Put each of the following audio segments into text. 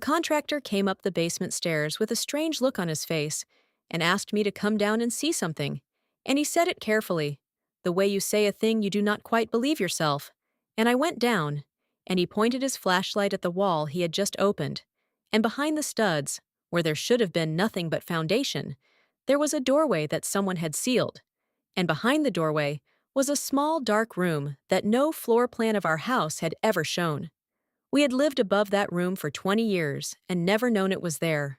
Contractor came up the basement stairs with a strange look on his face and asked me to come down and see something. And he said it carefully, the way you say a thing you do not quite believe yourself. And I went down, and he pointed his flashlight at the wall he had just opened. And behind the studs, where there should have been nothing but foundation, there was a doorway that someone had sealed. And behind the doorway was a small dark room that no floor plan of our house had ever shown. We had lived above that room for 20 years and never known it was there.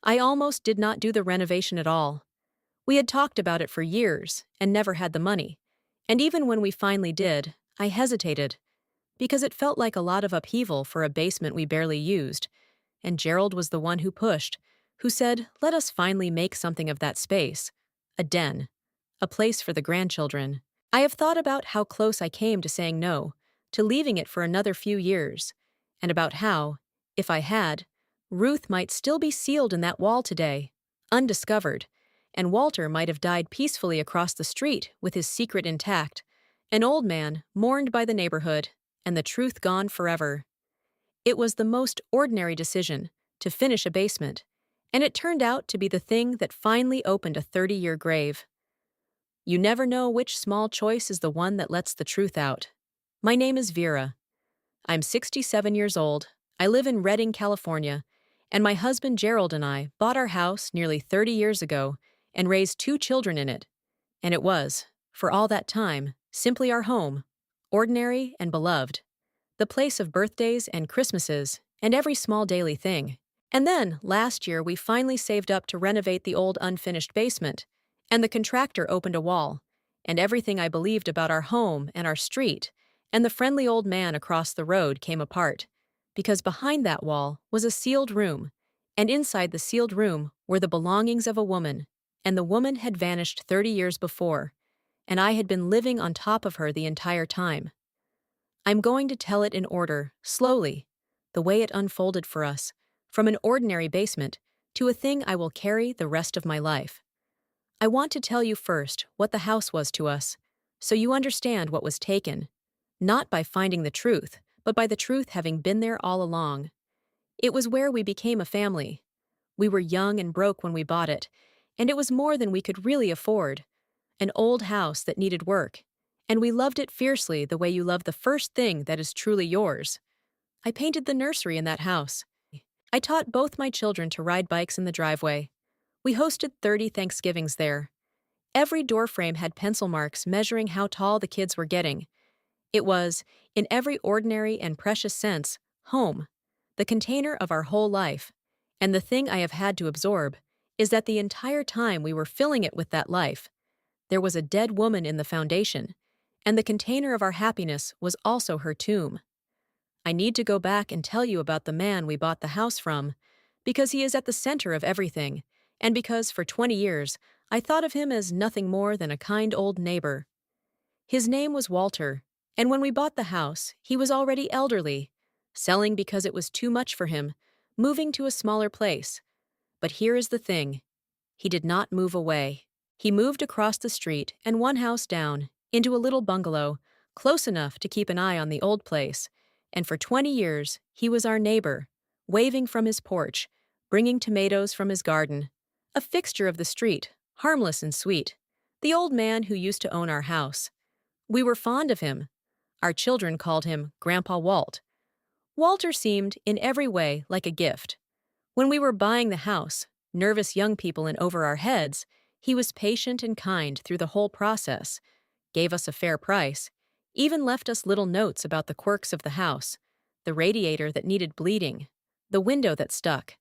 I almost did not do the renovation at all. We had talked about it for years and never had the money. And even when we finally did, I hesitated, because it felt like a lot of upheaval for a basement we barely used. And Gerald was the one who pushed, who said, let us finally make something of that space. A den. A place for the grandchildren. I have thought about how close I came to saying no, to leaving it for another few years, and about how, if I had, Ruth might still be sealed in that wall today, undiscovered, and Walter might have died peacefully across the street with his secret intact, an old man mourned by the neighborhood, and the truth gone forever. It was the most ordinary decision, to finish a basement, and it turned out to be the thing that finally opened a 30-year grave. You never know which small choice is the one that lets the truth out. My name is Vera. I'm 67 years old, I live in Redding, California, and my husband Gerald and I bought our house nearly 30 years ago and raised 2 children in it. And it was, for all that time, simply our home, ordinary and beloved, the place of birthdays and Christmases and every small daily thing. And then, last year, we finally saved up to renovate the old unfinished basement, and the contractor opened a wall, and everything I believed about our home and our street and the friendly old man across the road came apart, because behind that wall was a sealed room, and inside the sealed room were the belongings of a woman, and the woman had vanished 30 years before, and I had been living on top of her the entire time. I'm going to tell it in order, slowly, the way it unfolded for us, from an ordinary basement to a thing I will carry the rest of my life. I want to tell you first what the house was to us, so you understand what was taken, not by finding the truth, but by the truth having been there all along. It was where we became a family. We were young and broke when we bought it, and it was more than we could really afford. An old house that needed work, and we loved it fiercely the way you love the first thing that is truly yours. I painted the nursery in that house. I taught both my children to ride bikes in the driveway. We hosted 30 Thanksgivings there. Every doorframe had pencil marks measuring how tall the kids were getting. It was, in every ordinary and precious sense, home, the container of our whole life. And the thing I have had to absorb is that the entire time we were filling it with that life, there was a dead woman in the foundation, and the container of our happiness was also her tomb. I need to go back and tell you about the man we bought the house from, because he is at the center of everything, and because for 20 years I thought of him as nothing more than a kind old neighbor. His name was Walter, and when we bought the house, he was already elderly, selling because it was too much for him, moving to a smaller place. But here is the thing. He did not move away. He moved across the street and one house down, into a little bungalow, close enough to keep an eye on the old place, and for 20 years he was our neighbor, waving from his porch, bringing tomatoes from his garden, a fixture of the street, harmless and sweet, the old man who used to own our house. We were fond of him. Our children called him Grandpa Walt. Walter seemed, in every way, like a gift. When we were buying the house, nervous young people in over our heads, he was patient and kind through the whole process, gave us a fair price, even left us little notes about the quirks of the house, the radiator that needed bleeding, the window that stuck.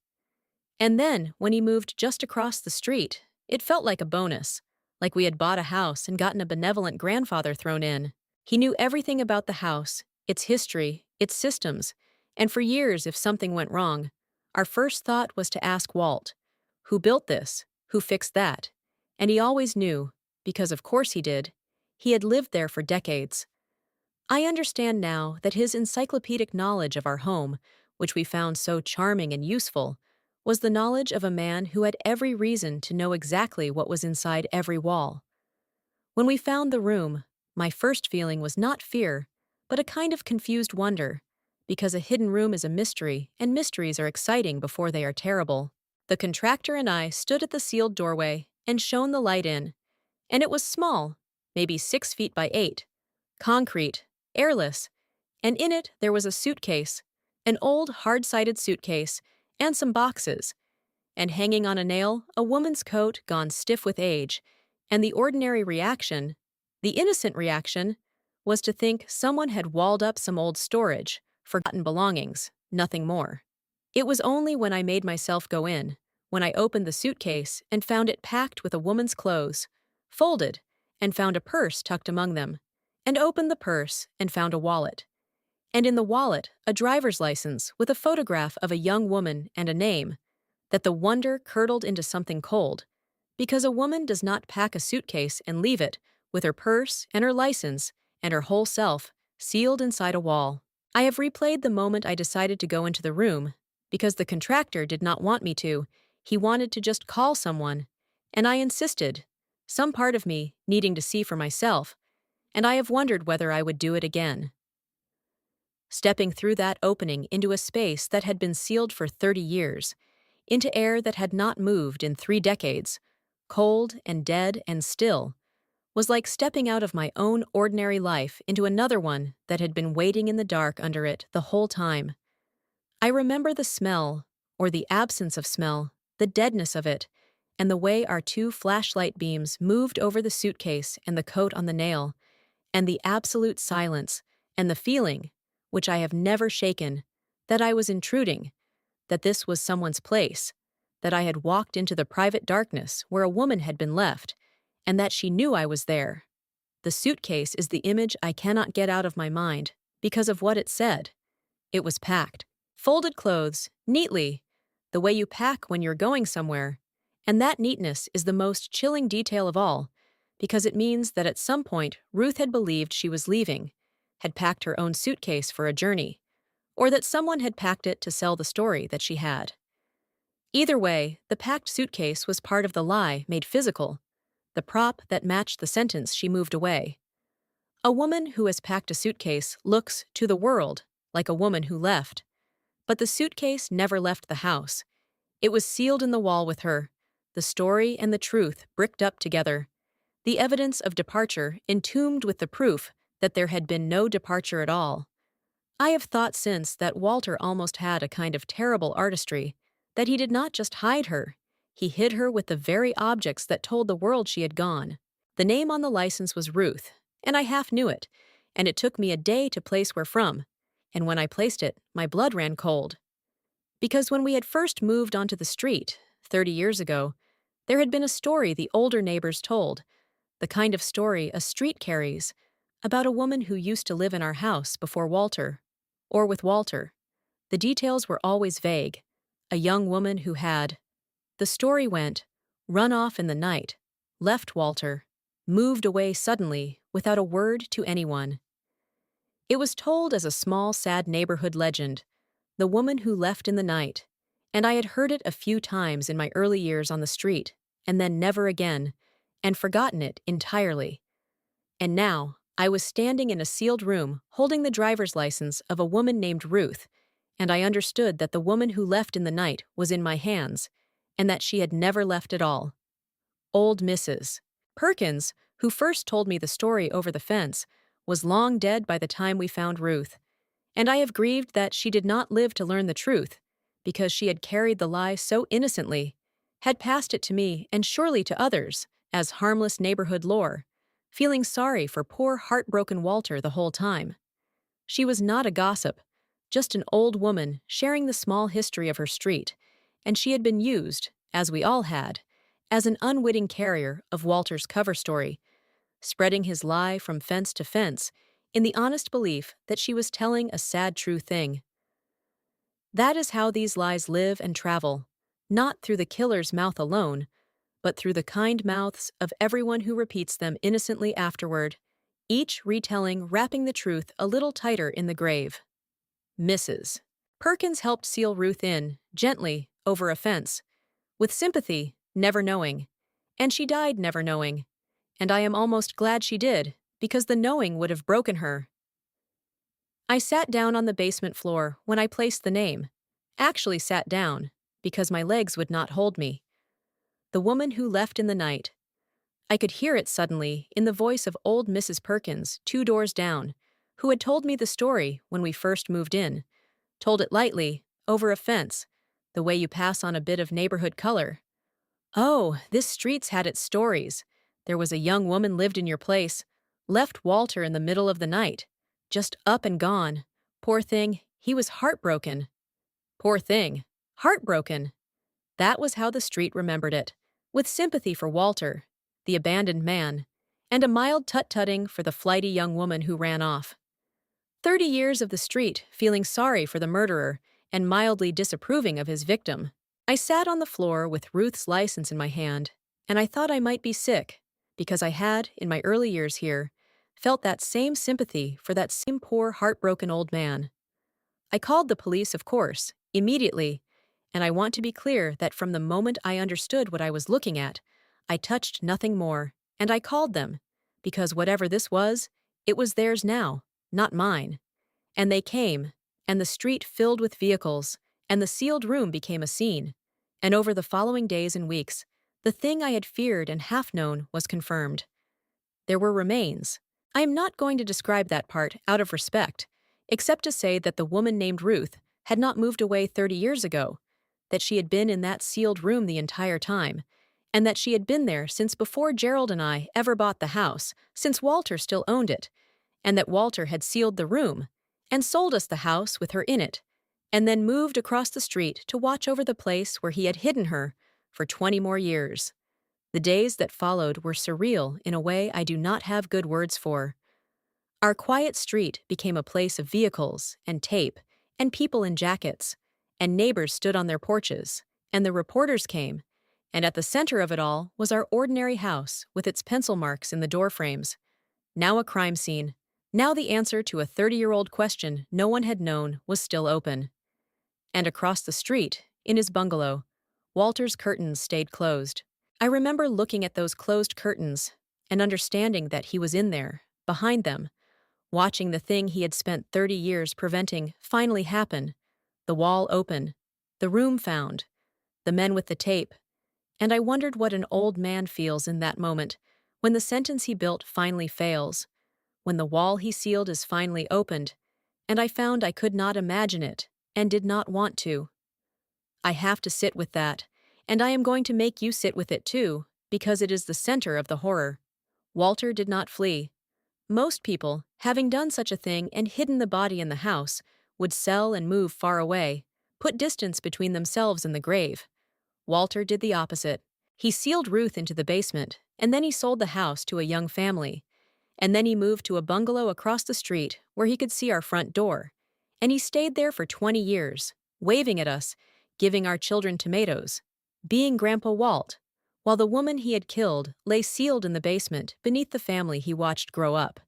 And then, when he moved just across the street, it felt like a bonus, like we had bought a house and gotten a benevolent grandfather thrown in. He knew everything about the house, its history, its systems, and for years if something went wrong, our first thought was to ask Walt, who built this, who fixed that? And he always knew, because of course he did. He had lived there for decades. I understand now that his encyclopedic knowledge of our home, which we found so charming and useful, was the knowledge of a man who had every reason to know exactly what was inside every wall. When we found the room, my first feeling was not fear, but a kind of confused wonder, because a hidden room is a mystery, and mysteries are exciting before they are terrible. The contractor and I stood at the sealed doorway and shone the light in, and it was small, maybe 6 feet by 8, concrete, airless, and in it there was a suitcase, an old, hard-sided suitcase, and some boxes, and hanging on a nail, a woman's coat gone stiff with age, and the ordinary reaction, the innocent reaction, was to think someone had walled up some old storage, forgotten belongings, nothing more. It was only when I made myself go in, when I opened the suitcase and found it packed with a woman's clothes, folded, and found a purse tucked among them, and opened the purse and found a wallet. And in the wallet, a driver's license with a photograph of a young woman and a name, that the wonder curdled into something cold, because a woman does not pack a suitcase and leave it, with her purse and her license and her whole self, sealed inside a wall. I have replayed the moment I decided to go into the room, because the contractor did not want me to. He wanted to just call someone, and I insisted, some part of me needing to see for myself, and I have wondered whether I would do it again. Stepping through that opening into a space that had been sealed for 30 years, into air that had not moved in 3 decades, cold and dead and still, was like stepping out of my own ordinary life into another one that had been waiting in the dark under it the whole time. I remember the smell, or the absence of smell, the deadness of it, and the way our 2 flashlight beams moved over the suitcase and the coat on the nail, and the absolute silence, and the feeling, which I have never shaken, that I was intruding, that this was someone's place, that I had walked into the private darkness where a woman had been left, and that she knew I was there. The suitcase is the image I cannot get out of my mind, because of what it said. It was packed. Folded clothes, neatly, the way you pack when you're going somewhere, and that neatness is the most chilling detail of all, because it means that at some point Ruth had believed she was leaving, had packed her own suitcase for a journey, or that someone had packed it to sell the story that she had. Either way, the packed suitcase was part of the lie made physical, the prop that matched the sentence she moved away. A woman who has packed a suitcase looks, to the world, like a woman who left. But the suitcase never left the house. It was sealed in the wall with her, the story and the truth bricked up together, the evidence of departure entombed with the proof that there had been no departure at all. I have thought since that Walter almost had a kind of terrible artistry, that he did not just hide her, he hid her with the very objects that told the world she had gone. The name on the license was Ruth, and I half knew it, and it took me a day to place where from, and when I placed it, my blood ran cold. Because when we had first moved onto the street, 30 years ago, there had been a story the older neighbors told, the kind of story a street carries, about a woman who used to live in our house before Walter, or with Walter. The details were always vague. A young woman who had, the story went, run off in the night, left Walter, moved away suddenly without a word to anyone. It was told as a small, sad neighborhood legend, the woman who left in the night, and I had heard it a few times in my early years on the street, and then never again, and forgotten it entirely. And now, I was standing in a sealed room holding the driver's license of a woman named Ruth, and I understood that the woman who left in the night was in my hands, and that she had never left at all. Old Mrs. Perkins, who first told me the story over the fence, was long dead by the time we found Ruth, and I have grieved that she did not live to learn the truth, because she had carried the lie so innocently, had passed it to me and surely to others as harmless neighborhood lore, feeling sorry for poor heartbroken Walter the whole time. She was not a gossip, just an old woman sharing the small history of her street, and she had been used, as we all had, as an unwitting carrier of Walter's cover story, spreading his lie from fence to fence in the honest belief that she was telling a sad true thing. That is how these lies live and travel, not through the killer's mouth alone, but through the kind mouths of everyone who repeats them innocently afterward, each retelling wrapping the truth a little tighter in the grave. Mrs. Perkins helped seal Ruth in, gently, over a fence, with sympathy, never knowing, and she died never knowing, and I am almost glad she did, because the knowing would have broken her. I sat down on the basement floor when I placed the name. Actually sat down, because my legs would not hold me. The woman who left in the night. I could hear it suddenly in the voice of old Mrs. Perkins, 2 doors down, who had told me the story when we first moved in. Told it lightly, over a fence, the way you pass on a bit of neighborhood color. Oh, this street's had its stories. There was a young woman lived in your place, left Walter in the middle of the night, just up and gone. Poor thing, he was heartbroken. Poor thing, heartbroken. That was how the street remembered it, with sympathy for Walter, the abandoned man, and a mild tut-tutting for the flighty young woman who ran off. 30 years of the street feeling sorry for the murderer and mildly disapproving of his victim. I sat on the floor with Ruth's license in my hand, and I thought I might be sick, because I had, in my early years here, felt that same sympathy for that same poor, heartbroken old man. I called the police, of course, immediately, and I want to be clear that from the moment I understood what I was looking at, I touched nothing more, and I called them, because whatever this was, it was theirs now, not mine. And they came, and the street filled with vehicles, and the sealed room became a scene. And over the following days and weeks, the thing I had feared and half known was confirmed. There were remains. I am not going to describe that part out of respect, except to say that the woman named Ruth had not moved away 30 years ago, that she had been in that sealed room the entire time, and that she had been there since before Gerald and I ever bought the house, since Walter still owned it, and that Walter had sealed the room and sold us the house with her in it, and then moved across the street to watch over the place where he had hidden her for 20 more years. The days that followed were surreal in a way I do not have good words for. Our quiet street became a place of vehicles and tape and people in jackets, and neighbors stood on their porches, and the reporters came, and at the center of it all was our ordinary house with its pencil marks in the door frames. Now a crime scene. Now the answer to a 30-year-old question no one had known was still open. And across the street, in his bungalow, Walter's curtains stayed closed. I remember looking at those closed curtains and understanding that he was in there, behind them, watching the thing he had spent 30 years preventing finally happen, the wall open, the room found, the men with the tape, and I wondered what an old man feels in that moment, when the sentence he built finally fails, when the wall he sealed is finally opened, and I found I could not imagine it, and did not want to. I have to sit with that, and I am going to make you sit with it too, because it is the center of the horror. Walter did not flee. Most people, having done such a thing and hidden the body in the house, would sell and move far away, put distance between themselves and the grave. Walter did the opposite. He sealed Ruth into the basement, and then he sold the house to a young family. And then he moved to a bungalow across the street where he could see our front door. And he stayed there for 20 years, waving at us, giving our children tomatoes, being Grandpa Walt, while the woman he had killed lay sealed in the basement beneath the family he watched grow up.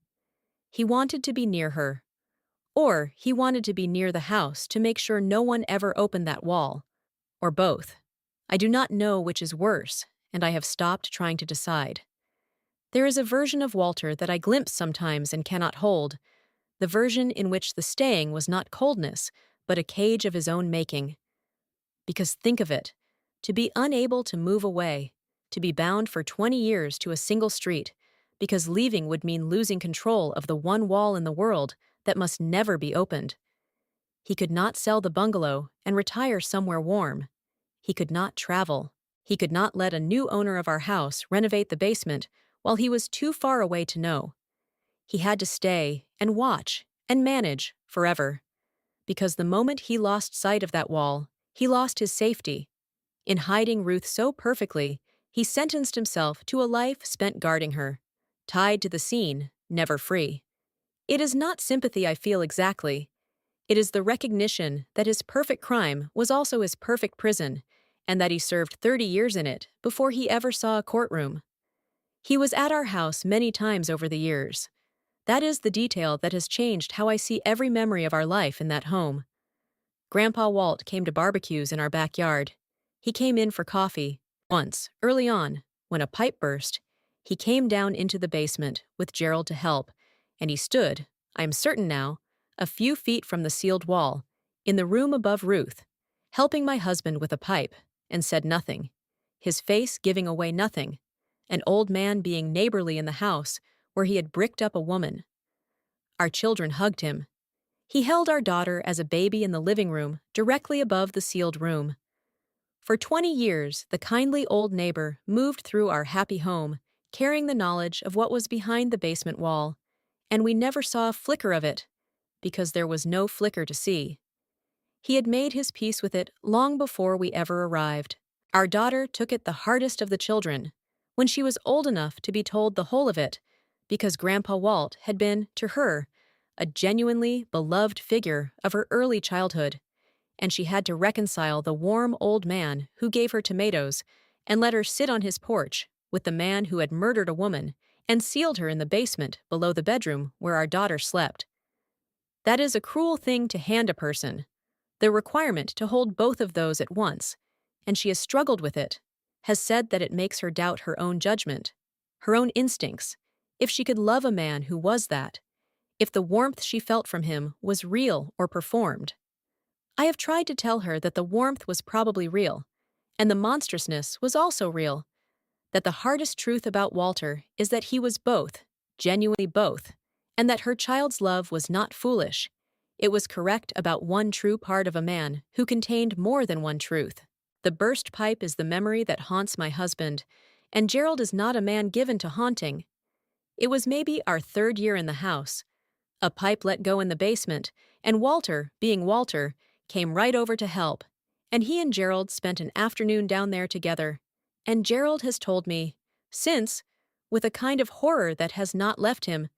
He wanted to be near her. Or he wanted to be near the house to make sure no one ever opened that wall. Or both. I do not know which is worse, and I have stopped trying to decide. There is a version of Walter that I glimpse sometimes and cannot hold, the version in which the staying was not coldness, but a cage of his own making. Because think of it, to be unable to move away, to be bound for 20 years to a single street, because leaving would mean losing control of the one wall in the world that must never be opened. He could not sell the bungalow and retire somewhere warm. He could not travel. He could not let a new owner of our house renovate the basement while he was too far away to know. He had to stay and watch and manage forever. Because the moment he lost sight of that wall, he lost his safety. In hiding Ruth so perfectly, he sentenced himself to a life spent guarding her, tied to the scene, never free. It is not sympathy I feel exactly. It is the recognition that his perfect crime was also his perfect prison, and that he served 30 years in it before he ever saw a courtroom. He was at our house many times over the years. That is the detail that has changed how I see every memory of our life in that home. Grandpa Walt came to barbecues in our backyard. He came in for coffee. Once, early on, when a pipe burst, he came down into the basement with Gerald to help, and he stood, I am certain now, a few feet from the sealed wall, in the room above Ruth, helping my husband with a pipe, and said nothing, his face giving away nothing, an old man being neighborly in the house where he had bricked up a woman. Our children hugged him. He held our daughter as a baby in the living room directly above the sealed room. For 20 years, the kindly old neighbor moved through our happy home, carrying the knowledge of what was behind the basement wall, and we never saw a flicker of it, because there was no flicker to see. He had made his peace with it long before we ever arrived. Our daughter took it the hardest of the children, when she was old enough to be told the whole of it, because Grandpa Walt had been, to her, a genuinely beloved figure of her early childhood, and she had to reconcile the warm old man who gave her tomatoes and let her sit on his porch with the man who had murdered a woman and sealed her in the basement below the bedroom where our daughter slept. That is a cruel thing to hand a person, the requirement to hold both of those at once, and she has struggled with it, has said that it makes her doubt her own judgment, her own instincts, if she could love a man who was that, if the warmth she felt from him was real or performed. I have tried to tell her that the warmth was probably real, and the monstrousness was also real, that the hardest truth about Walter is that he was both, genuinely both, and that her child's love was not foolish. It was correct about one true part of a man who contained more than one truth. The burst pipe is the memory that haunts my husband, and Gerald is not a man given to haunting. It was maybe our 3rd year in the house. A pipe let go in the basement, and Walter, being Walter, came right over to help, and he and Gerald spent an afternoon down there together. And Gerald has told me, since, with a kind of horror that has not left him,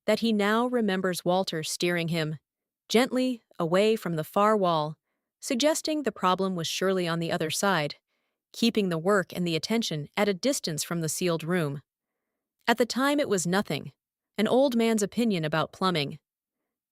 that he now remembers Walter steering him, gently, away from the far wall, suggesting the problem was surely on the other side, keeping the work and the attention at a distance from the sealed room. At the time it was nothing, an old man's opinion about plumbing.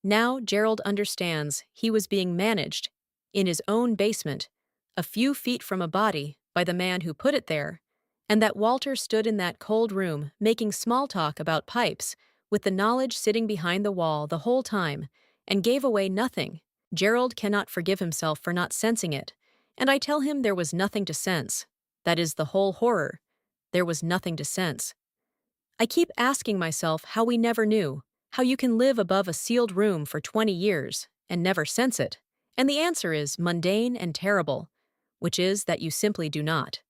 Now Gerald understands he was being managed, in his own basement, a few feet from a body, by the man who put it there, and that Walter stood in that cold room making small talk about pipes, with the knowledge sitting behind the wall the whole time, and gave away nothing. Gerald cannot forgive himself for not sensing it, and I tell him there was nothing to sense. That is the whole horror. There was nothing to sense. I keep asking myself how we never knew, how you can live above a sealed room for 20 years and never sense it, and the answer is mundane and terrible, which is that you simply do not.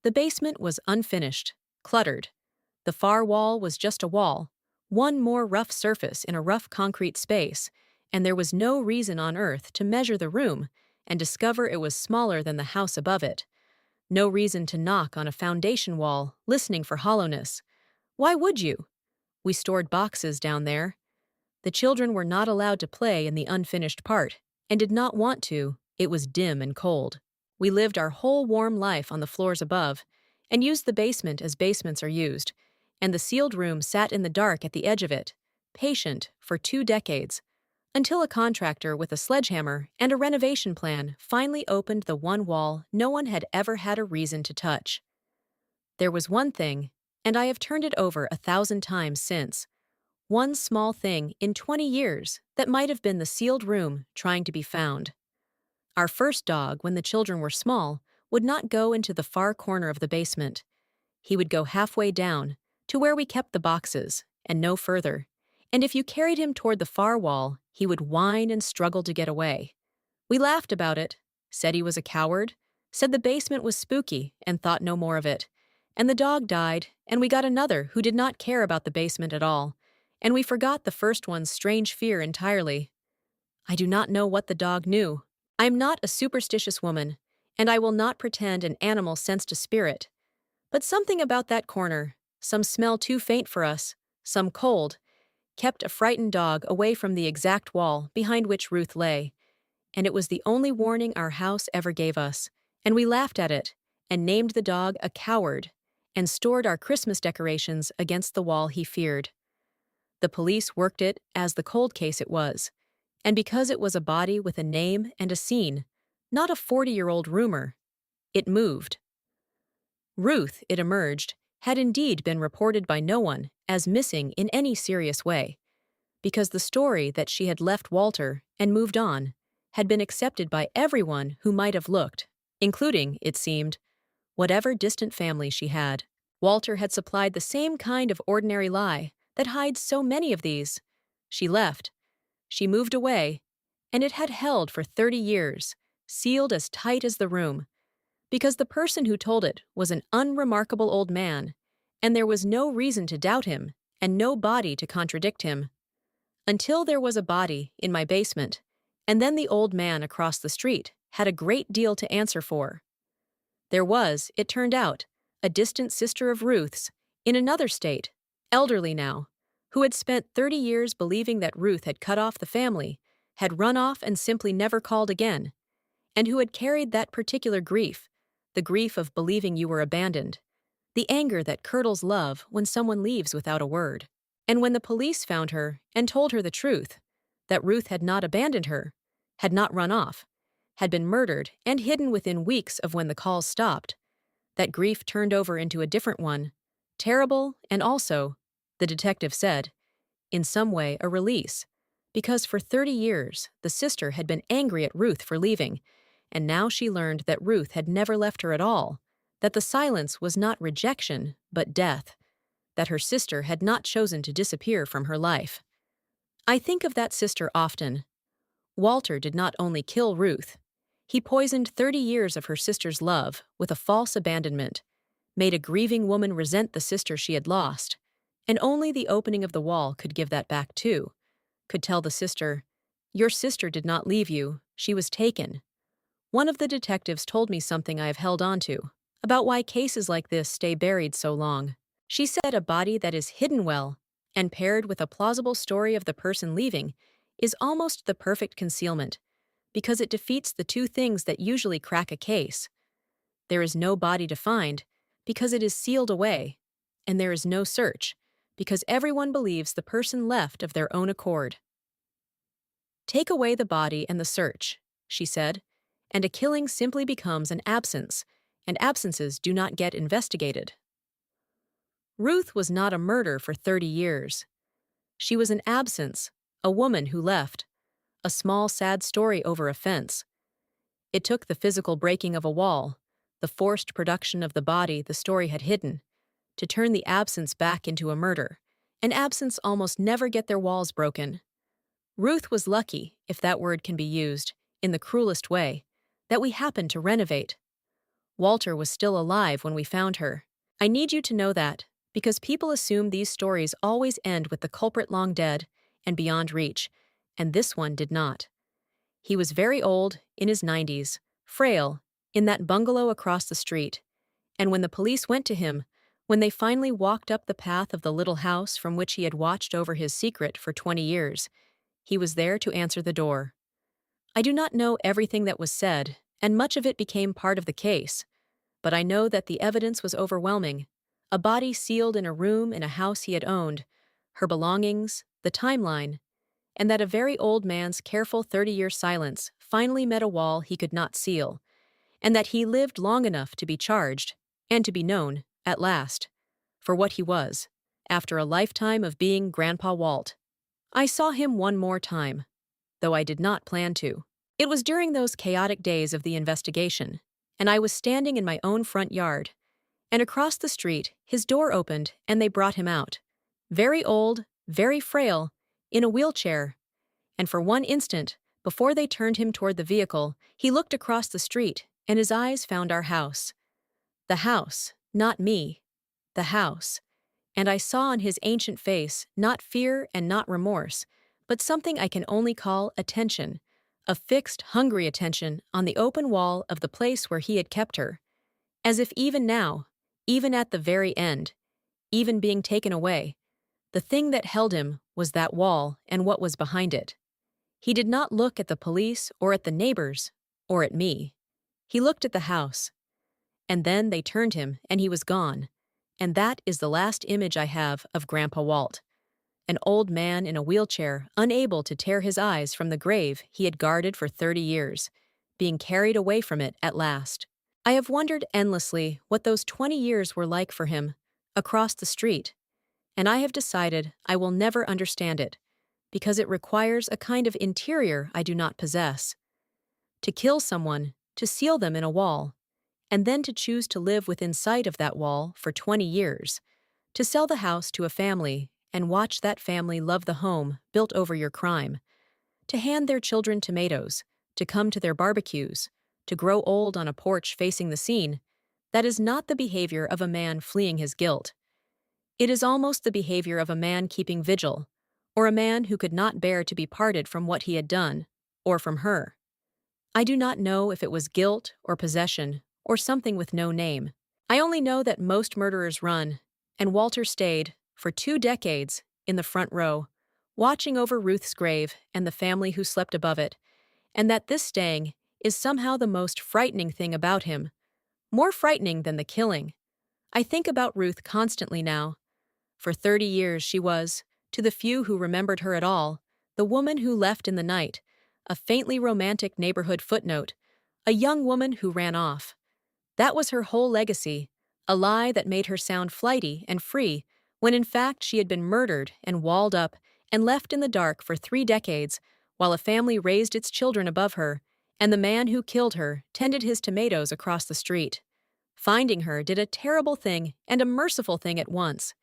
The basement was unfinished, cluttered. The far wall was just a wall, one more rough surface in a rough concrete space, and there was no reason on earth to measure the room and discover it was smaller than the house above it. No reason to knock on a foundation wall, listening for hollowness. Why would you? We stored boxes down there. The children were not allowed to play in the unfinished part, and did not want to. It was dim and cold. We lived our whole warm life on the floors above, and used the basement as basements are used, and the sealed room sat in the dark at the edge of it, patient for 2 decades, until a contractor with a sledgehammer and a renovation plan finally opened the one wall no one had ever had a reason to touch. There was one thing, and I have turned it over 1,000 times since, one small thing in 20 years that might have been the sealed room trying to be found. Our first dog, when the children were small, would not go into the far corner of the basement. He would go halfway down, to where we kept the boxes, and no further, and if you carried him toward the far wall, he would whine and struggle to get away. We laughed about it, said he was a coward, said the basement was spooky, and thought no more of it. And the dog died, and we got another who did not care about the basement at all, and we forgot the first one's strange fear entirely. I do not know what the dog knew. I am not a superstitious woman, and I will not pretend an animal sensed a spirit. But something about that corner, some smell too faint for us, some cold, kept a frightened dog away from the exact wall behind which Ruth lay, and it was the only warning our house ever gave us, and we laughed at it, and named the dog a coward, and stored our Christmas decorations against the wall he feared. The police worked it as the cold case it was, and because it was a body with a name and a scene, not a 40-year-old rumor, it moved. Ruth, it emerged, had indeed been reported by no one as missing in any serious way, because the story that she had left Walter and moved on had been accepted by everyone who might have looked, including, it seemed, whatever distant family she had. Walter had supplied the same kind of ordinary lie that hides so many of these. She left. She moved away, and it had held for 30 years, sealed as tight as the room, because the person who told it was an unremarkable old man, and there was no reason to doubt him and no body to contradict him. Until there was a body in my basement, and then the old man across the street had a great deal to answer for. There was, it turned out, a distant sister of Ruth's, in another state, elderly now, who had spent 30 years believing that Ruth had cut off the family, had run off and simply never called again, and who had carried that particular grief, the grief of believing you were abandoned, the anger that curdles love when someone leaves without a word. And when the police found her and told her the truth, that Ruth had not abandoned her, had not run off, had been murdered and hidden within weeks of when the calls stopped, that grief turned over into a different one, terrible and also, the detective said, in some way a release, because for 30 years the sister had been angry at Ruth for leaving, and now she learned that Ruth had never left her at all, that the silence was not rejection, but death, that her sister had not chosen to disappear from her life. I think of that sister often. Walter did not only kill Ruth, he poisoned 30 years of her sister's love with a false abandonment, made a grieving woman resent the sister she had lost, and only the opening of the wall could give that back too, could tell the sister, "Your sister did not leave you, she was taken." One of the detectives told me something I have held on to, about why cases like this stay buried so long. She said a body that is hidden well, and paired with a plausible story of the person leaving, is almost the perfect concealment, because it defeats the two things that usually crack a case. There is no body to find, because it is sealed away, and there is no search, because everyone believes the person left of their own accord. Take away the body and the search, she said, and a killing simply becomes an absence, and absences do not get investigated. Ruth was not a murder for 30 years. She was an absence, a woman who left, a small sad story over a fence. It took the physical breaking of a wall, the forced production of the body the story had hidden, to turn the absence back into a murder. An absence almost never get their walls broken. Ruth was lucky, if that word can be used, in the cruelest way, that we happened to renovate. Walter was still alive when we found her. I need you to know that, because people assume these stories always end with the culprit long dead and beyond reach, and this one did not. He was very old, in his 90s, frail, in that bungalow across the street, and when the police went to him, when they finally walked up the path of the little house from which he had watched over his secret for 20 years, he was there to answer the door. I do not know everything that was said, and much of it became part of the case, but I know that the evidence was overwhelming. A body sealed in a room in a house he had owned, her belongings, the timeline, and that a very old man's careful 30-year silence finally met a wall he could not seal, and that he lived long enough to be charged, and to be known, at last, for what he was, after a lifetime of being Grandpa Walt. I saw him one more time, though I did not plan to. It was during those chaotic days of the investigation, and I was standing in my own front yard, and across the street his door opened and they brought him out, very old, very frail, in a wheelchair, and for one instant, before they turned him toward the vehicle, he looked across the street and his eyes found our house. The house, not me, the house, and I saw on his ancient face not fear and not remorse, but something I can only call attention, a fixed, hungry attention on the open wall of the place where he had kept her, as if even now, even at the very end, even being taken away, the thing that held him was that wall and what was behind it. He did not look at the police or at the neighbors or at me. He looked at the house. And then they turned him and he was gone. And that is the last image I have of Grandpa Walt. An old man in a wheelchair, unable to tear his eyes from the grave he had guarded for 30 years, being carried away from it at last. I have wondered endlessly what those 20 years were like for him, across the street, and I have decided I will never understand it, because it requires a kind of interior I do not possess. To kill someone, to seal them in a wall, and then to choose to live within sight of that wall for 20 years, to sell the house to a family and watch that family love the home built over your crime, to hand their children tomatoes, to come to their barbecues, to grow old on a porch facing the scene, that is not the behavior of a man fleeing his guilt. It is almost the behavior of a man keeping vigil, or a man who could not bear to be parted from what he had done, or from her. I do not know if it was guilt or possession or something with no name. I only know that most murderers run, and Walter stayed, for 2 decades, in the front row, watching over Ruth's grave and the family who slept above it, and that this staying is somehow the most frightening thing about him, more frightening than the killing. I think about Ruth constantly now. For 30 years she was, to the few who remembered her at all, the woman who left in the night, a faintly romantic neighborhood footnote, a young woman who ran off. That was her whole legacy, a lie that made her sound flighty and free, when in fact she had been murdered and walled up and left in the dark for 3 decades, while a family raised its children above her, and the man who killed her tended his tomatoes across the street. Finding her did a terrible thing and a merciful thing at once.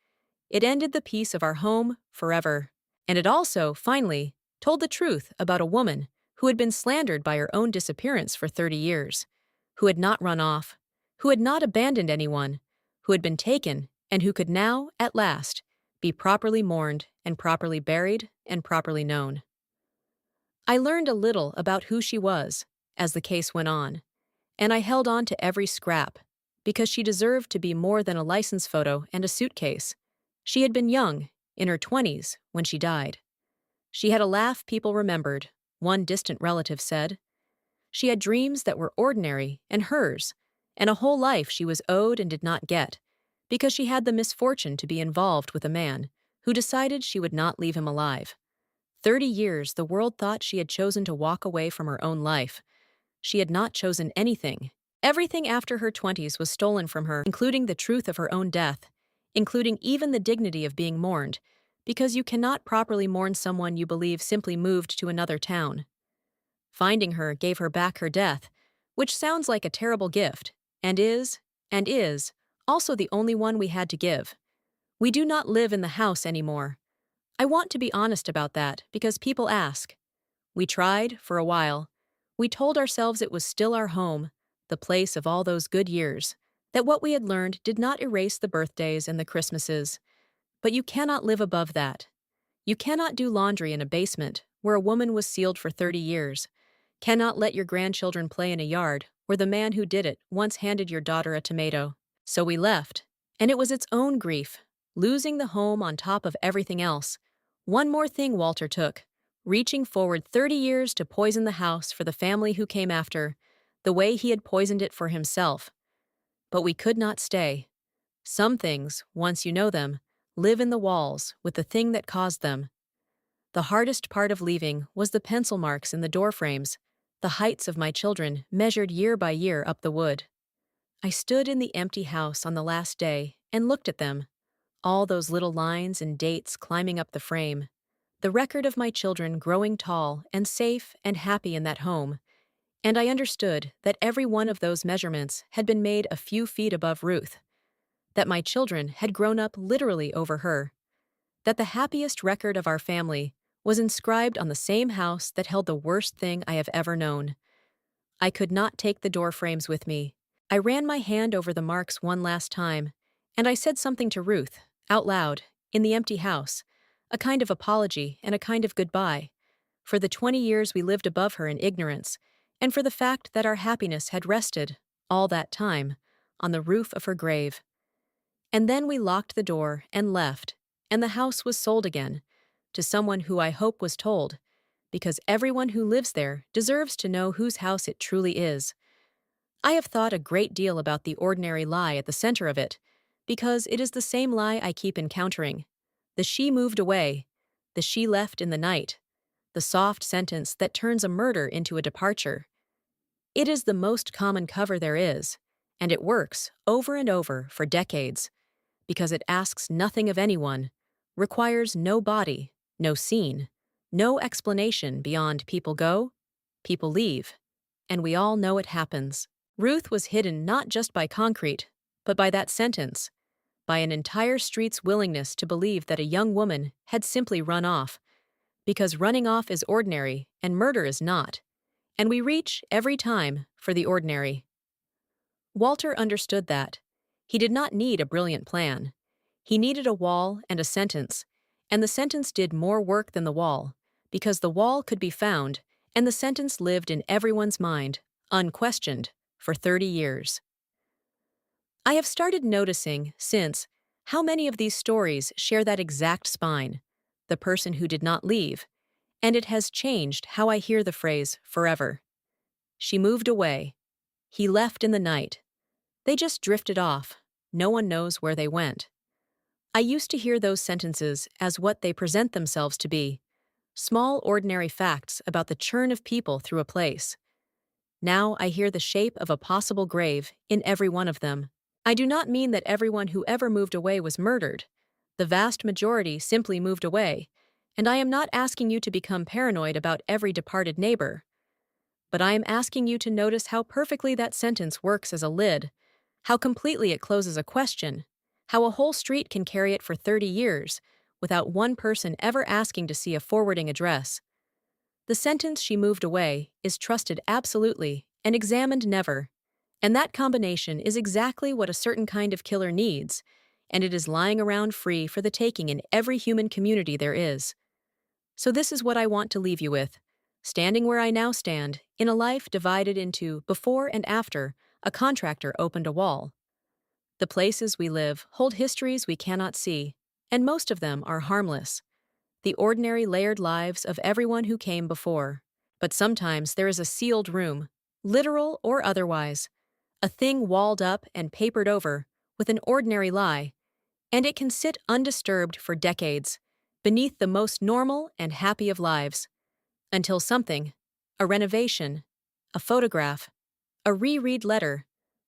It ended the peace of our home forever. And it also, finally, told the truth about a woman who had been slandered by her own disappearance for 30 years, who had not run off, who had not abandoned anyone, who had been taken and who could now, at last, be properly mourned and properly buried and properly known. I learned a little about who she was as the case went on, and I held on to every scrap, because she deserved to be more than a license photo and a suitcase. She had been young, in her 20s, when she died. She had a laugh people remembered, one distant relative said. She had dreams that were ordinary and hers, and a whole life she was owed and did not get, because she had the misfortune to be involved with a man who decided she would not leave him alive. 30 years the world thought she had chosen to walk away from her own life. She had not chosen anything. Everything after her 20s was stolen from her, including the truth of her own death, including even the dignity of being mourned, because you cannot properly mourn someone you believe simply moved to another town. Finding her gave her back her death, which sounds like a terrible gift, and is, also the only one we had to give. We do not live in the house anymore. I want to be honest about that, because people ask. We tried, for a while. We told ourselves it was still our home, the place of all those good years, that what we had learned did not erase the birthdays and the Christmases. But you cannot live above that. You cannot do laundry in a basement where a woman was sealed for 30 years, cannot let your grandchildren play in a yard where the man who did it once handed your daughter a tomato. So we left, and it was its own grief, losing the home on top of everything else. One more thing Walter took, reaching forward 30 years to poison the house for the family who came after, the way he had poisoned it for himself. But we could not stay. Some things, once you know them, live in the walls with the thing that caused them. The hardest part of leaving was the pencil marks in the door frames, the heights of my children measured year by year up the wood. I stood in the empty house on the last day and looked at them, all those little lines and dates climbing up the frame, the record of my children growing tall and safe and happy in that home, and I understood that every one of those measurements had been made a few feet above Ruth, that my children had grown up literally over her, that the happiest record of our family was inscribed on the same house that held the worst thing I have ever known. I could not take the door frames with me. I ran my hand over the marks one last time, and I said something to Ruth, out loud, in the empty house, a kind of apology and a kind of goodbye, for the 20 years we lived above her in ignorance, and for the fact that our happiness had rested, all that time, on the roof of her grave. And then we locked the door and left, and the house was sold again, to someone who I hope was told, because everyone who lives there deserves to know whose house it truly is. I have thought a great deal about the ordinary lie at the center of it, because it is the same lie I keep encountering. The she moved away, the she left in the night, the soft sentence that turns a murder into a departure. It is the most common cover there is, and it works over and over for decades, because it asks nothing of anyone, requires no body, no scene, No explanation beyond people go, people leave, and we all know it happens. Ruth was hidden not just by concrete, but by that sentence, by an entire street's willingness to believe that a young woman had simply run off, because running off is ordinary and murder is not, and we reach, every time, for the ordinary. Walter understood that. He did not need a brilliant plan. He needed a wall and a sentence, and the sentence did more work than the wall, because the wall could be found, and the sentence lived in everyone's mind, unquestioned, for 30 years. I have started noticing, since, how many of these stories share that exact spine, the person who did not leave, and it has changed how I hear the phrase forever. She moved away. He left in the night. They just drifted off. No one knows where they went. I used to hear those sentences as what they present themselves to be, small ordinary facts about the churn of people through a place. Now I hear the shape of a possible grave in every one of them. I do not mean that everyone who ever moved away was murdered. The vast majority simply moved away, and I am not asking you to become paranoid about every departed neighbor. But I am asking you to notice how perfectly that sentence works as a lid, how completely it closes a question, how a whole street can carry it for 30 years without one person ever asking to see a forwarding address. The sentence "she moved away" is trusted absolutely and examined never, and that combination is exactly what a certain kind of killer needs, and it is lying around free for the taking in every human community there is. So this is what I want to leave you with, standing where I now stand, in a life divided into before and after a contractor opened a wall. The places we live hold histories we cannot see, and most of them are harmless, the ordinary layered lives of everyone who came before. But sometimes there is a sealed room, literal or otherwise, a thing walled up and papered over with an ordinary lie, and it can sit undisturbed for decades, beneath the most normal and happy of lives, until something, a renovation, a photograph, a reread letter,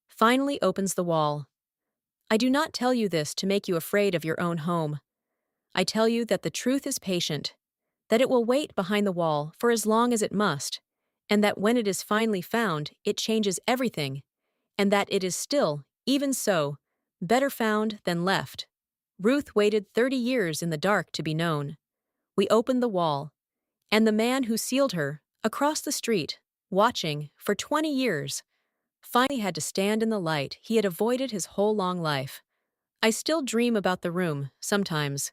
finally opens the wall. I do not tell you this to make you afraid of your own home. I tell you that the truth is patient, that it will wait behind the wall for as long as it must, and that when it is finally found, it changes everything, and that it is still, even so, better found than left. Ruth waited 30 years in the dark to be known. We opened the wall, and the man who sealed her, across the street, watching, for 20 years, finally had to stand in the light he had avoided his whole long life. I still dream about the room, sometimes,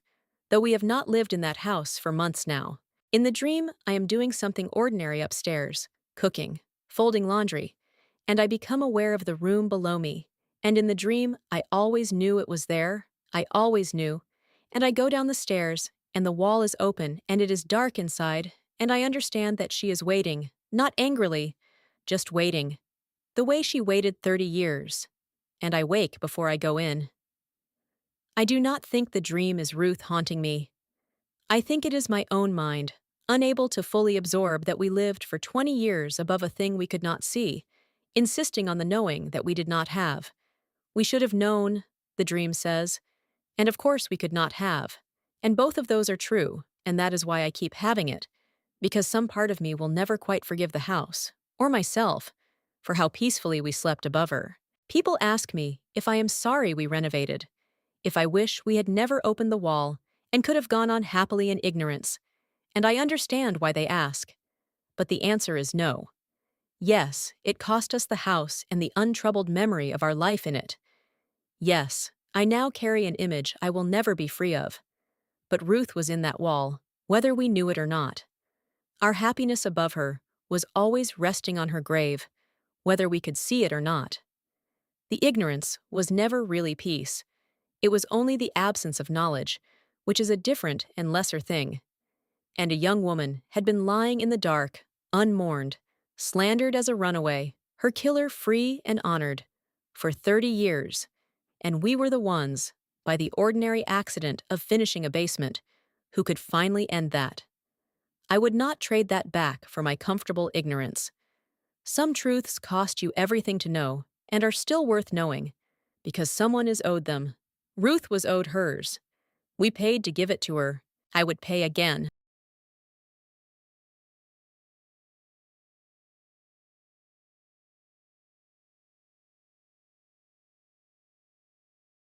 though we have not lived in that house for months now. In the dream, I am doing something ordinary upstairs, cooking, folding laundry, and I become aware of the room below me. And in the dream, I always knew it was there, I always knew, and I go down the stairs, and the wall is open, and it is dark inside, and I understand that she is waiting, not angrily, just waiting, the way she waited 30 years, and I wake before I go in. I do not think the dream is Ruth haunting me. I think it is my own mind, unable to fully absorb that we lived for 20 years above a thing we could not see, insisting on the knowing that we did not have. We should have known, the dream says, and of course we could not have. And both of those are true, and that is why I keep having it, because some part of me will never quite forgive the house, or myself, for how peacefully we slept above her. People ask me if I am sorry we renovated, if I wish we had never opened the wall and could have gone on happily in ignorance, and I understand why they ask. But the answer is no. Yes, it cost us the house and the untroubled memory of our life in it. Yes, I now carry an image I will never be free of. But Ruth was in that wall, whether we knew it or not. Our happiness above her was always resting on her grave, whether we could see it or not. The ignorance was never really peace. It was only the absence of knowledge, which is a different and lesser thing. And a young woman had been lying in the dark, unmourned, slandered as a runaway, her killer free and honored, for 30 years, and we were the ones, by the ordinary accident of finishing a basement, who could finally end that. I would not trade that back for my comfortable ignorance. Some truths cost you everything to know and are still worth knowing, because someone is owed them. Ruth was owed hers. We paid to give it to her. I would pay again.